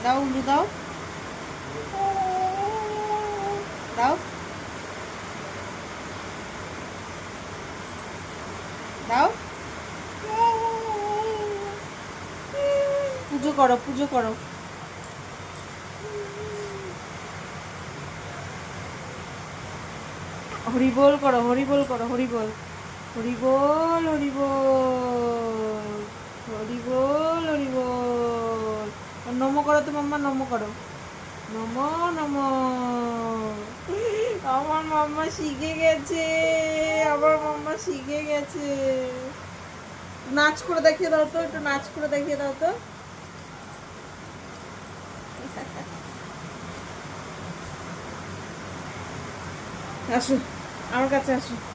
দাও উলু দাও, দাও দাও, পুজো করো, পুজো করো। হরিবোল করো, হরিবোল করো, হরিবোল, হরিবোল, হরিবোল, হরিবোল, হরিবোল। নমো করো তো মাম্মা, নমো করো, নমো নমো। আমার মাম্মা শিখে গেছে, আমার মাম্মা শিখে গেছে। নাচ করে দেখিয়ে দাও তো, একটু নাচ করে দেখিয়ে দাও তো। আসো, আমার কাছে আসো।